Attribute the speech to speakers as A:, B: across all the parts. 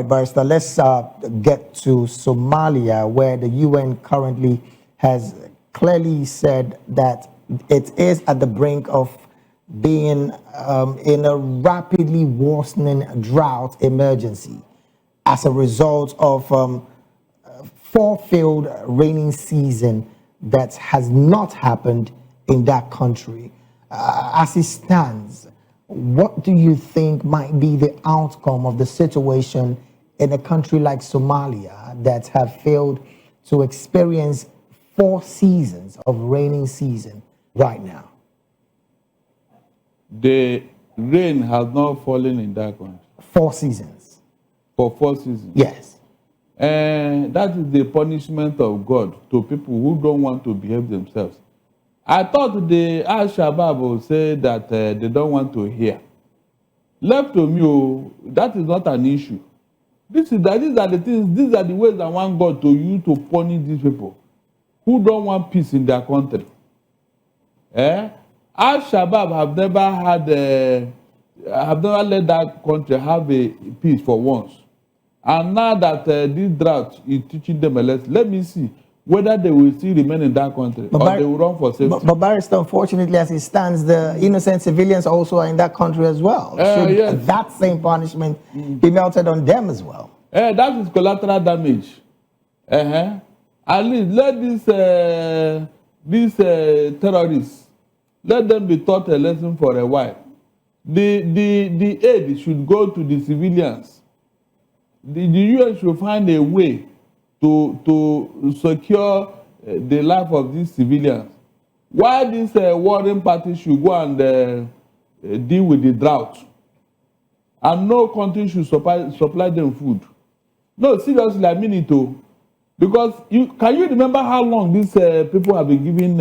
A: right, Barrister, let's get to Somalia, where the UN currently has clearly said that it is at the brink of being in a rapidly worsening drought emergency as a result of 4 failed raining season that has not happened in that country. As it stands, what do you think might be the outcome of the situation in a country like Somalia that have failed to experience 4 seasons of raining season right now?
B: The rain has not fallen in that country.
A: 4 seasons.
B: For 4 seasons?
A: Yes.
B: And that is the punishment of God to people who don't want to behave themselves. I thought the Al-Shabaab would say that they don't want to hear. Left to me, that is not an issue. These are the things, these are the ways I want God to use to punish these people who don't want peace in their country. Al-Shabaab have never let that country have a peace for once. And now that this drought is teaching them a lesson, let me see whether they will still remain in that country or they will run for safety.
A: But Barrister, unfortunately, as it stands, the innocent civilians also are in that country as well. Should
B: yes.
A: that same punishment be melted on them as well?
B: That is collateral damage. At least let these terrorists, let them be taught a lesson for a while. The aid should go to the civilians. The UN should find a way to secure the life of these civilians. Why this warring party should go and deal with the drought, and no country should supply them food. No, seriously, I mean it too. Because can you remember how long these people have been giving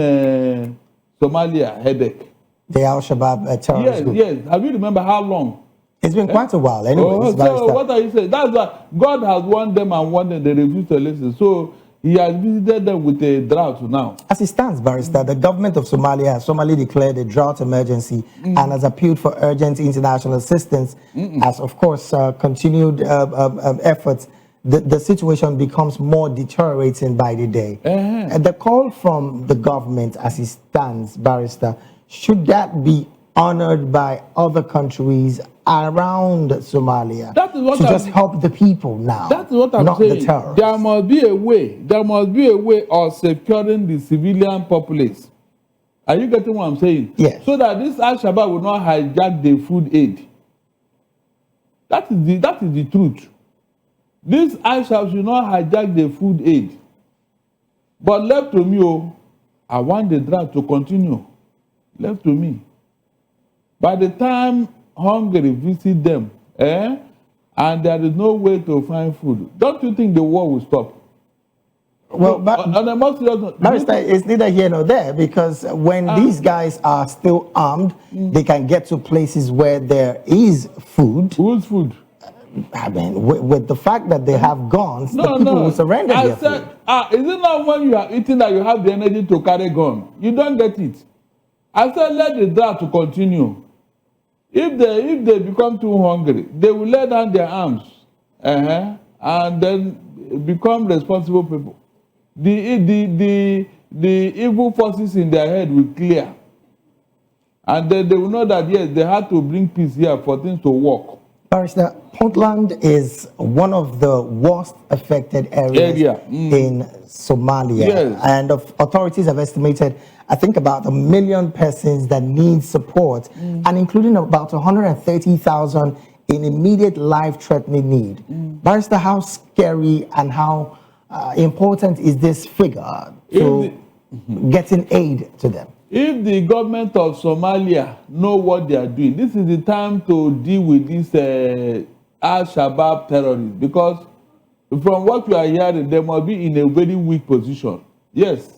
B: Somalia a headache?
A: The Al-Shabaab terrorist group.
B: Yes. Have you remember how long?
A: It's been quite a while anyway.
B: So what are you saying? That's why God has warned them and warned them, they refuse to listen. So he has visited them with a drought now.
A: As it stands, Barrister, the government of Somalia has formally declared a drought emergency and has appealed for urgent international assistance. As, of course, continued efforts, the situation becomes more deteriorating by the day. And the call from the government as it stands, Barrister, should that be honored by other countries around Somalia to just help the people now?
B: That's what I'm saying.
A: The terrorists.
B: There must be a way. There must be a way of securing the civilian populace. Are you getting what I'm saying?
A: Yes.
B: So that this Al-Shabaab will not hijack the food aid. That is the truth. This Al-Shabaab should not hijack the food aid. But left to me, I want the drought to continue. Left to me. By the time Hungary visit them, and there is no way to find food, don't you think the war will stop?
A: Well, Barrister, it's neither here nor there, because when these guys are still armed, they can get to places where there is food.
B: Whose food?
A: I mean, with the fact that they have guns, the people will surrender their food.
B: Is it not when you are eating that you have the energy to carry gun? You don't get it. I said let the drought to continue. If they become too hungry, they will lay down their arms and then become responsible people. The evil forces in their head will clear. And then they will know that, yes, they had to bring peace here for things to work.
A: Barrister, Puntland is one of the worst affected areas in Somalia.
B: Yes.
A: And authorities have estimated, I think, about 1 million persons that need support, and including about 130,000 in immediate life-threatening need. Barrister, how scary and how important is this figure to getting aid to them?
B: If the government of Somalia know what they are doing, this is the time to deal with this Al-Shabaab terrorists, because from what we are hearing, they must be in a very weak position. Yes,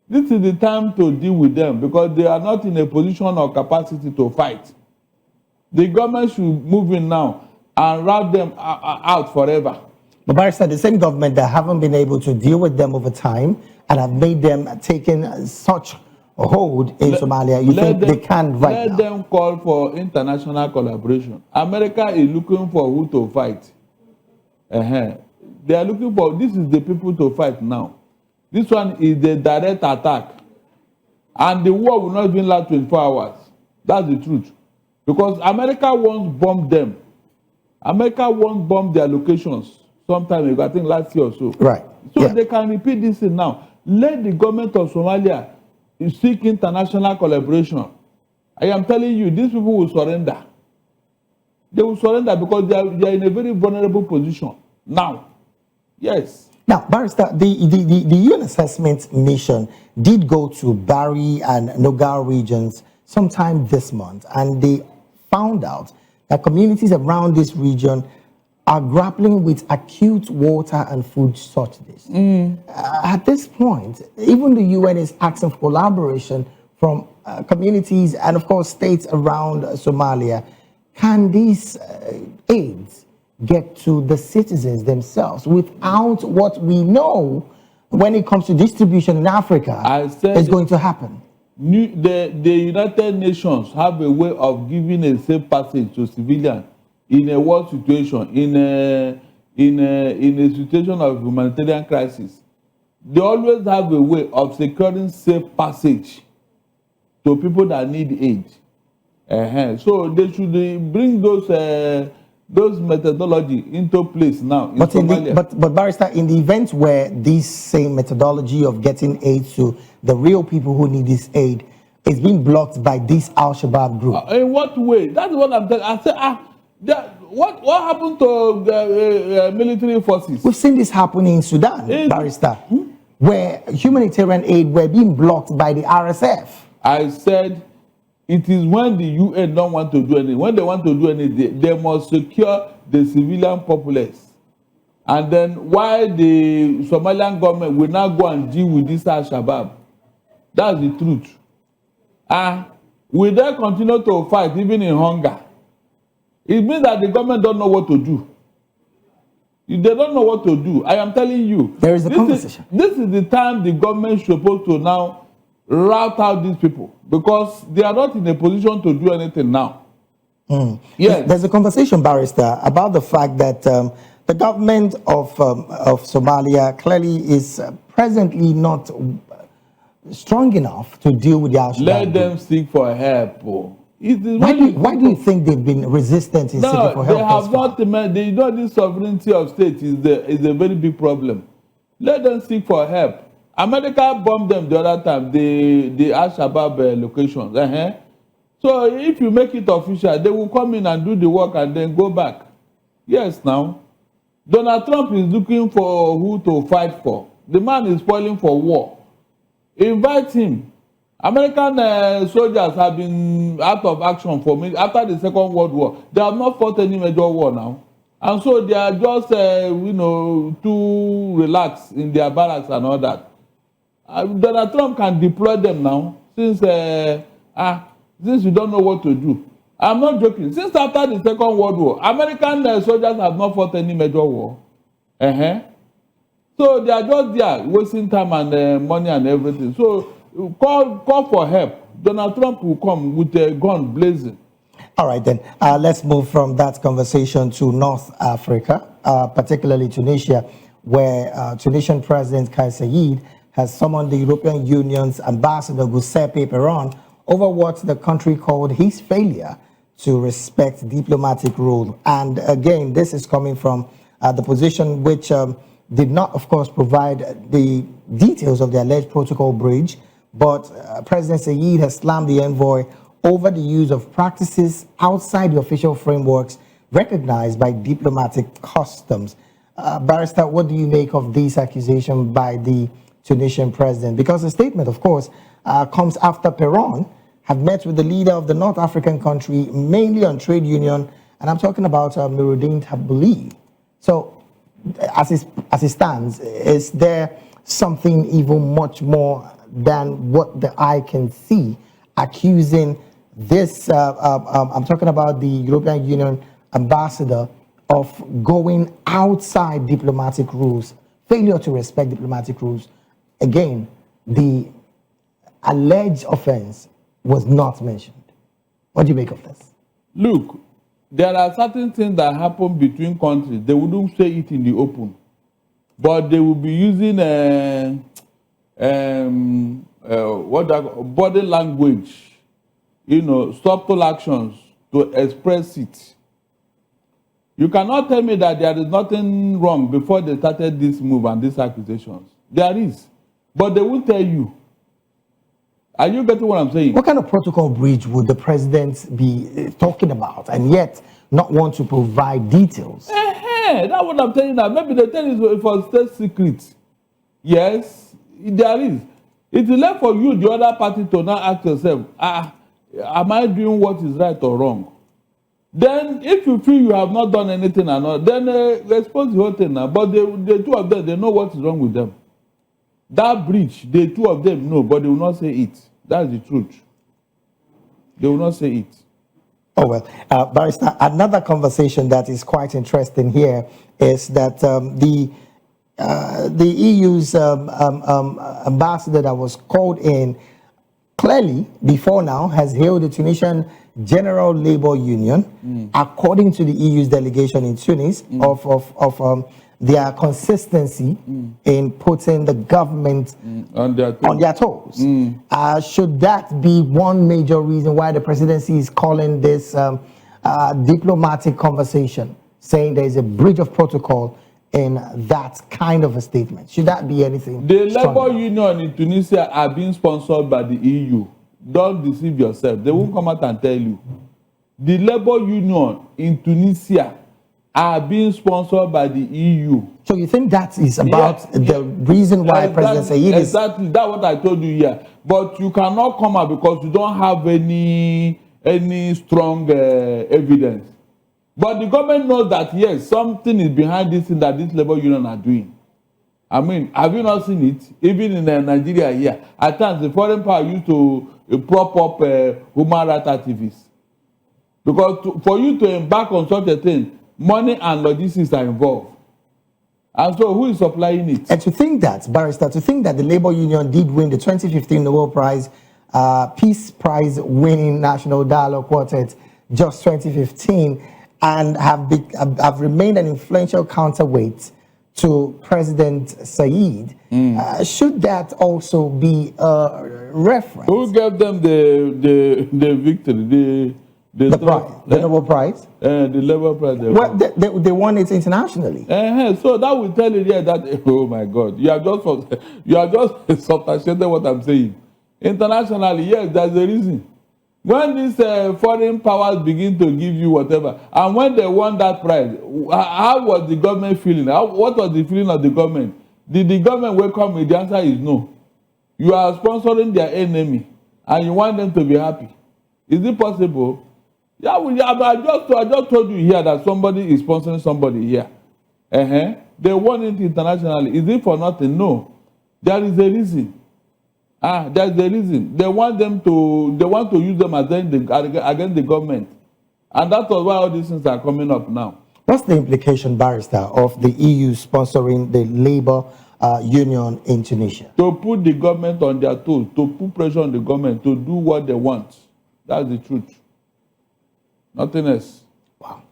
B: this is the time to deal with them because they are not in a position or capacity to fight. The government should move in now and rout them out forever.
A: But Barrister, the same government that haven't been able to deal with them over time and have made them taken such a hold in Somalia, you think they can right now?
B: Let them call for international collaboration. America is looking for who to fight. They are looking for, this is the people to fight now. This one is the direct attack. And the war will not even last 24 hours. That's the truth. Because America once bombed them. America once bombed their locations sometime ago, I think last year or so.
A: Right.
B: So they can repeat this thing now. Let the government of Somalia seek international collaboration. I am telling you, these people will surrender. They will surrender because they are in a very vulnerable position now. Yes.
A: Now, Barrister, the UN assessment mission did go to Bari and Nogal regions sometime this month, and they found out that communities around this region are grappling with acute water and food shortages. At this point, even the UN is asking for collaboration from communities and, of course, states around Somalia. Can these aids get to the citizens themselves without what we know when it comes to distribution in Africa is going to happen?
B: The United Nations have a way of giving a safe passage to civilians in a war situation, in a situation of humanitarian crisis. They always have a way of securing safe passage to people that need aid. So they should bring those methodology into place now in Somalia.
A: But Barrister, in the event where this same methodology of getting aid to the real people who need this aid is being blocked by this Al-Shabaab group.
B: In what way? That's what I'm telling. I said, what happened to military forces?
A: We've seen this happening in Sudan, Barrister, where humanitarian aid were being blocked by the RSF.
B: I said, it is when the UN don't want to do anything. When they want to do anything, they must secure the civilian populace. And then why the Somalian government will now go and deal with this Al-Shabaab? That's the truth. Will they continue to fight even in hunger? It means that the government don't know what to do. They don't know what to do. I am telling you.
A: There is a conversation.
B: This is the time the government is supposed to now route out these people because they are not in a position to do anything now.
A: Yes. There's a conversation, Barrister, about the fact that the government of Somalia clearly is presently not strong enough to deal with the Al-Shabaab.
B: Let them seek for help.
A: Why do you think they've been resistant in seeking for help?
B: They have not. They know the sovereignty of states is a very big problem. Let them seek for help. America bombed them the other time, the Al-Shabaab locations. So if you make it official, they will come in and do the work and then go back. Yes, now. Donald Trump is looking for who to fight for. The man is spoiling for war. Invite him. American soldiers have been out of action for me after the Second World War. They have not fought any major war now. And so they are just, too relaxed in their barracks and all that. Donald Trump can deploy them now since you don't know what to do. I'm not joking. Since after the Second World War, American soldiers have not fought any major war. So they are just there wasting time and money and everything. So call for help. Donald Trump will come with a gun blazing.
A: All right, then. Let's move from that conversation to North Africa, particularly Tunisia, where Tunisian President Kais Saied has summoned the European Union's ambassador Giuseppe Peron over what the country called his failure to respect diplomatic rule. And again, this is coming from the position which did not, of course, provide the details of the alleged protocol breach, but President Saied has slammed the envoy over the use of practices outside the official frameworks recognized by diplomatic customs. Barrister, what do you make of this accusation by the Tunisian president? Because the statement, of course, comes after Peron have met with the leader of the North African country, mainly on trade union, and I'm talking about Nuruddin Tabbouli. So, as it stands, is there something even much more than what the eye can see accusing this, I'm talking about the European Union ambassador, of going outside diplomatic rules, failure to respect diplomatic rules? Again, the alleged offense was not mentioned. What do you make of this?
B: Look, there are certain things that happen between countries. They wouldn't say it in the open, but they will be using body language, subtle actions to express it. You cannot tell me that there is nothing wrong before they started this move and these accusations. There is, but they will tell you. Are you getting what I'm saying?
A: What kind of protocol breach would the president be talking about, and yet not want to provide details?
B: That's what I'm telling you. Maybe they tell you for state secret. Yes, there is. It is left for you, the other party, to now ask yourself, am I doing what is right or wrong? Then, if you feel you have not done anything or not, then expose the whole thing now. But the two of them, they know what is wrong with them. That breach, the two of them know, but they will not say it. That's the truth. They will not say it.
A: Oh, well, Barrister, another conversation that is quite interesting here is that the EU's ambassador that was called in clearly before now has hailed the Tunisian General Labour Union, according to the EU's delegation in Tunis, of their consistency in putting the government on their toes. Should that be one major reason why the presidency is calling this diplomatic conversation, saying there is a breach of protocol in that kind of a statement? Should that be anything?
B: The labor union in Tunisia are being sponsored by the EU. Don't deceive yourself. They won't come out and tell you. The labor union in Tunisia are being sponsored by the EU.
A: So you think that is about the reason why President Sayed is...
B: Exactly. That's what I told you here. But you cannot come out because you don't have any strong evidence. But the government knows that, yes, something is behind this thing that this labor union are doing. I mean, have you not seen it? Even in Nigeria here, at times the foreign power used to prop up human rights activists. Because for you to embark on such a thing, money and logistics are involved. And so who is supplying it?
A: And to think that, Barrister, to think that the labor union did win the 2015 Nobel Prize, Peace Prize winning National Dialogue Quartet just 2015, and have remained an influential counterweight to President Sayed, should that also be a reference?
B: Who gave them the victory, the
A: prize, the Nobel Prize?
B: The Nobel Prize.
A: Well, they won it internationally.
B: So that will tell you here that, oh my God, you are just substantiating what I'm saying. Internationally, yes, there's a reason. When these foreign powers begin to give you whatever, and when they won that prize, how was the government feeling? What was the feeling of the government? Did the government welcome it? The answer is no. You are sponsoring their enemy, and you want them to be happy. Is it possible? Yeah, I just told you here that somebody is sponsoring somebody here. They won it internationally. Is it for nothing? No. There is a reason. That's the reason. They want to use them against the government. And that was why all these things are coming up now.
A: What's the implication, Barrister, of the EU sponsoring the labor union in Tunisia?
B: To put the government on their toes, to put pressure on the government to do what they want. That's the truth. Nothing else.
A: Wow.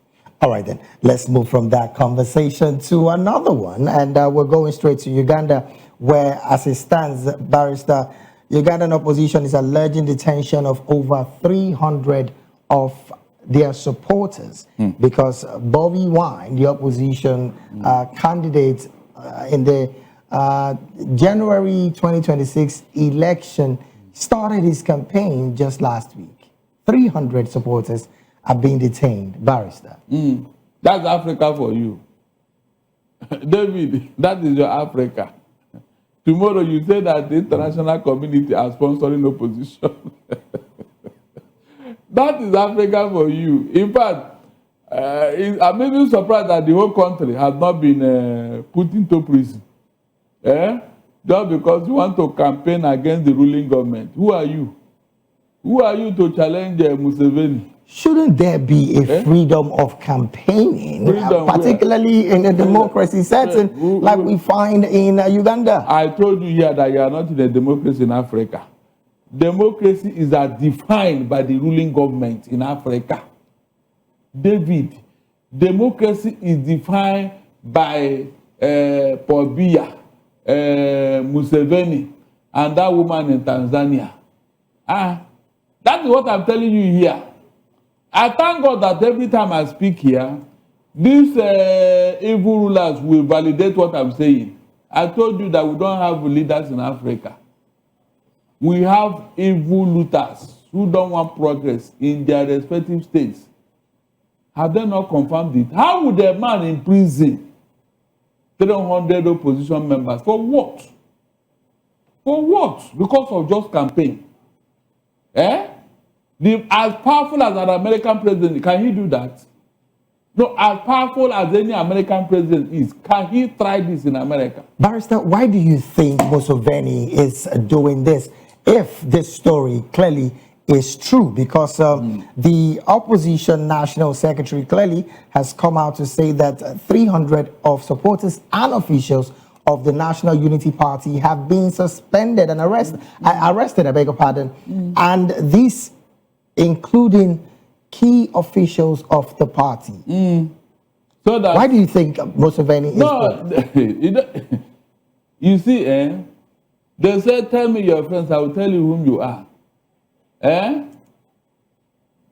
A: All right, then. Let's move from that conversation to another one. And we're going straight to Uganda, where, as it stands, Barrister, Ugandan opposition is alleging detention of over 300 of their supporters because Bobby Wine, the opposition candidate in the January 2026 election, started his campaign just last week. 300 supporters are being detained. Barrister.
B: That's Africa for you. David, that is your Africa. Tomorrow you say that the international community are sponsoring opposition. That is Africa for you. In fact, I'm even surprised that the whole country has not been put into prison. Just because you want to campaign against the ruling government. Who are you? Who are you to challenge Museveni?
A: Shouldn't there be a freedom of campaigning, particularly in a democracy setting like we find in Uganda?
B: I told you here that you are not in a democracy in Africa. Democracy is defined by the ruling government in Africa. David, democracy is defined by Paul Biya, Museveni, and that woman in Tanzania. That is what I'm telling you here. I thank God that every time I speak here, these evil rulers will validate what I'm saying. I told you that we don't have leaders in Africa. We have evil looters who don't want progress in their respective states. Have they not confirmed it? How would a man in prison 300 opposition members? For what? For what? Because of just campaign. As powerful as an American president, can he do that? No, as powerful as any American president is, can he try this in America?
A: Barrister, why do you think Museveni is doing this if this story clearly is true? Because the opposition national secretary clearly has come out to say that 300 of supporters and officials of the National Unity Party have been suspended and arrested, I beg your pardon, and these including key officials of the party.
B: So that,
A: why do you think Museveni is...
B: No, you see, they say, tell me your friends, I will tell you whom you are.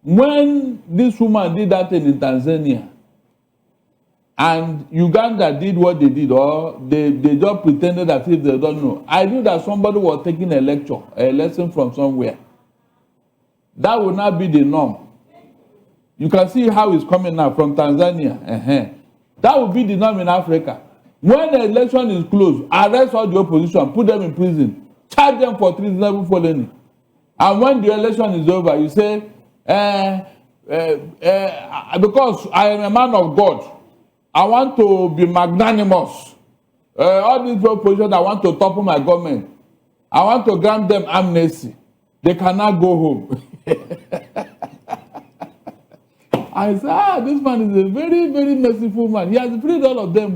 B: When this woman did that thing in Tanzania, and Uganda did what they did, or they just pretended as if they don't know, I knew that somebody was taking a lesson from somewhere. That would not be the norm. You can see how it's coming now from Tanzania. That would be the norm in Africa. When the election is closed, arrest all the opposition, put them in prison, charge them for treasonable felony. And when the election is over, you say, because I am a man of God, I want to be magnanimous. All these opposition, I want to topple my government. I want to grant them amnesty. They cannot go home. I said, this man is a very, very merciful man. He has freed all of them.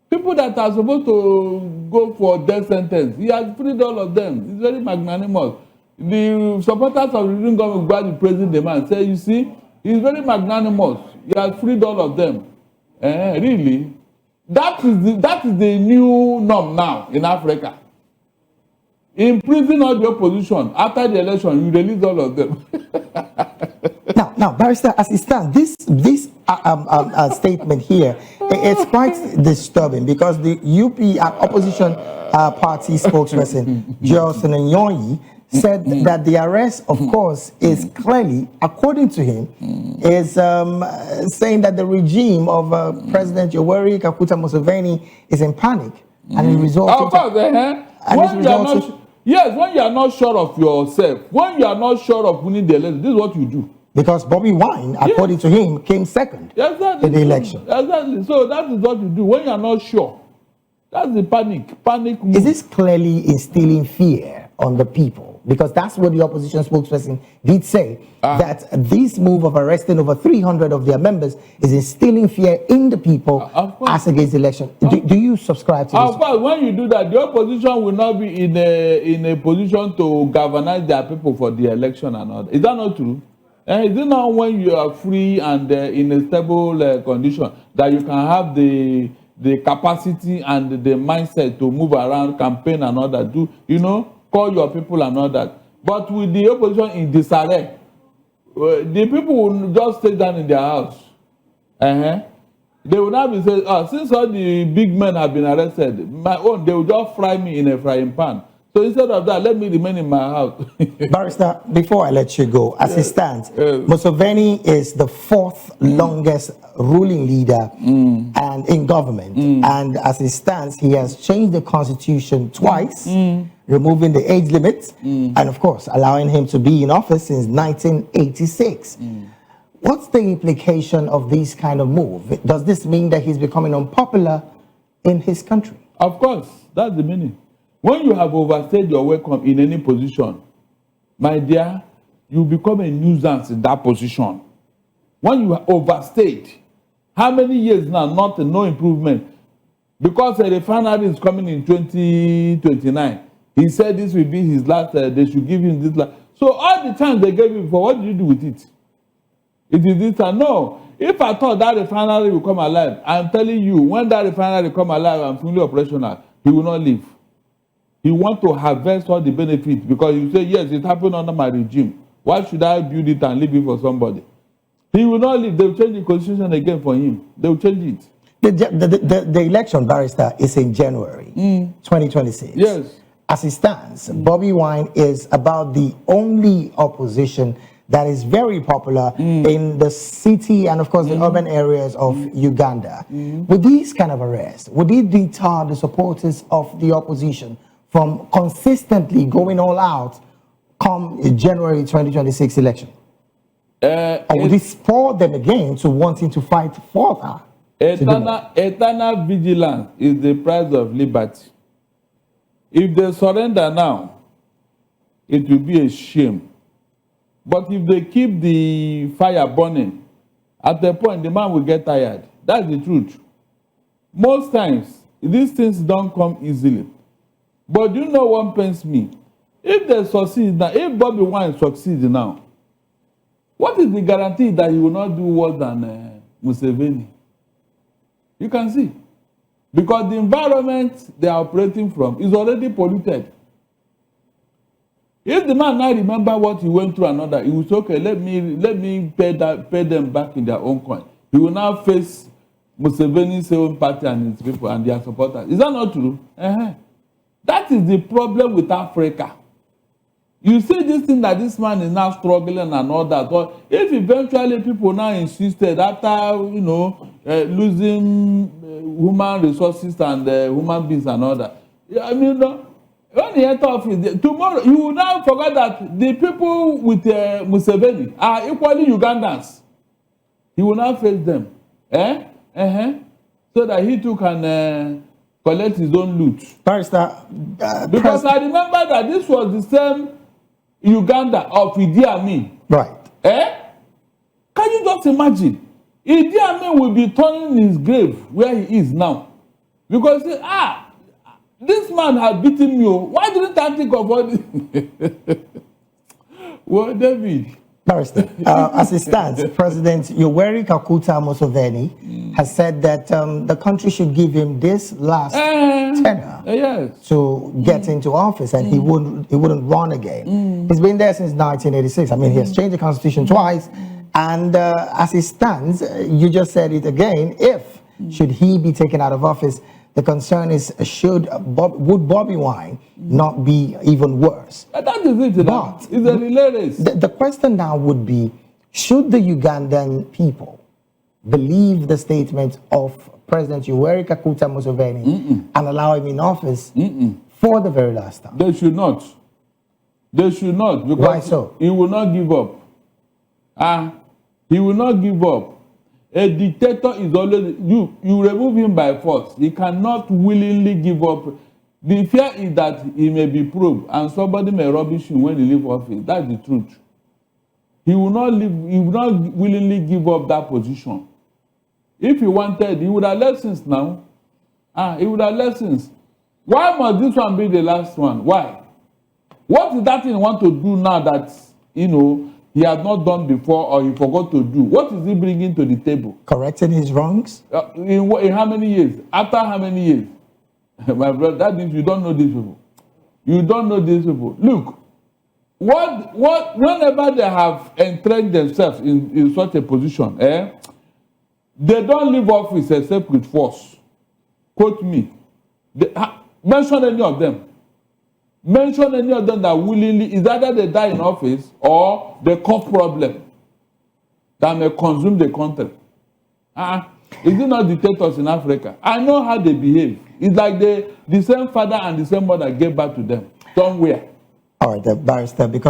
B: People that are supposed to go for death sentence, he has freed all of them. He's very magnanimous. The supporters of the ruling government go to praising the man. Say, you see, he's very magnanimous. He has freed all of them. Really? That is the new norm now in Africa. Imprison all the opposition. After the election, you release all of them.
A: Now, Barrister, as it stands, this statement here, it's quite disturbing because the UP opposition party spokesperson, Johnson Nyonyi, said that the arrest, of course, is clearly, according to him, is saying that the regime of President Yoweri Kaguta Museveni is in panic. And it resulted...
B: Of course, yes, when you are not sure of yourself, when you are not sure of winning the election, this is what you do.
A: Because Bobby Wine, according to him, came second in the election.
B: Exactly. So that is what you do when you are not sure. That's the panic move.
A: Is this clearly instilling fear on the people? Because that's what the opposition spokesperson did say, that this move of arresting over 300 of their members is instilling fear in the people as against the election. Do you subscribe to this?
B: Of course, when you do that, the opposition will not be in a position to galvanize their people for the election and all that. Is that not true? Is it not when you are free and in a stable condition that you can have the capacity and the mindset to move around, campaign and all that, call your people and all that? But with the opposition in disarray, the people will just stay down in their house. They will not be saying, since all the big men have been arrested, they will just fry me in a frying pan. So instead of that, let me remain in my house.
A: Barrister, before I let you go, as it stands, Museveni is the fourth longest ruling leader and in government. And as it stands, he has changed the constitution twice, removing the age limit, and of course, allowing him to be in office since 1986. What's the implication of this kind of move? Does this mean that he's becoming unpopular in his country?
B: Of course, that's the meaning. When you have overstayed your welcome in any position, my dear, you become a nuisance in that position. When you have overstayed, how many years now, no improvement? Because a refinery is coming in 2029. He said this will be his last, they should give him this last. So all the time they gave him for, what did you do with it? It is this and no. If I thought that refinery will come alive, I'm telling you, when that refinery come alive and fully operational, he will not leave. He want to harvest all the benefits because you say, yes, it happened under my regime. Why should I build it and leave it for somebody? He will not leave. They will change the constitution again for him. They will change it.
A: The election, Barrister, is in January 2026.
B: Yes.
A: As it stands, Bobby Wine is about the only opposition that is very popular in the city and, of course, the urban areas of Uganda. With these kind of arrests, would it deter the supporters of the opposition from consistently going all out come January 2026 election? Or would it spur them again to wanting to fight further?
B: Eternal vigilance is the price of liberty. If they surrender now, it will be a shame. But if they keep the fire burning, at the point the man will get tired. That's the truth. Most times, these things don't come easily. But you know what pains me? If they succeed now, if Bobby Wine succeeds now, what is the guarantee that he will not do worse than Museveni? You can see. Because the environment they are operating from is already polluted. If the man now remember what he went through another, he will say, okay, let me pay them back in their own coin. He will now face Museveni's own party and his people and their supporters. Is that not true? That is the problem with Africa. You see this thing that this man is now struggling and all that. But if eventually people now insisted after, losing human resources and human beings and all that, I mean, when he enter office, tomorrow you will now forget that the people with Museveni are equally Ugandans. He will now face them. So that he too can collect his own loot.
A: Barrister,
B: because I remember that this was the same Uganda of Idi Amin.
A: Right.
B: Can you just imagine? Idi Amin will be turning his grave where he is now. Because, this man had beaten me. Why didn't I think of all this? Well, David.
A: Barrister, as it stands, President Yoweri Kaguta Museveni has said that the country should give him this last tenure to get into office, and he wouldn't run again. He's been there since 1986. I mean, he has changed the constitution twice, and as it stands, you just said it again. Should he be taken out of office, the concern is, would Bobby Wine not be even worse?
B: That is it. But it's a relay race.
A: The question now would be, should the Ugandan people believe the statement of President Yoweri Kaguta Museveni and allow him in office for the very last time?
B: They should not. They should not. Because
A: why so?
B: He will not give up. He will not give up. A dictator is always, you remove him by force. He cannot willingly give up. The fear is that he may be probed and somebody may rubbish him when he leaves office. That's the truth. He will not willingly give up that position. If he wanted, he would have lessons now. He would have lessons. Why must this one be the last one? Why? What is that thing he want to do now that, he has not done before or he forgot to do? What is he bringing to the table?
A: Correcting his wrongs?
B: In how many years? After how many years? My brother, that means you don't know these people. You don't know these people. Look, whenever they have entrenched themselves in such a position, they don't leave office except with force. Quote me. Mention any of them. Mention any of them that willingly, is either they die in office or they cause problem that may consume the country. Is it not dictators in Africa? I know how they behave. It's like the same father and the same mother gave birth to them somewhere.
A: All right, Barrister, because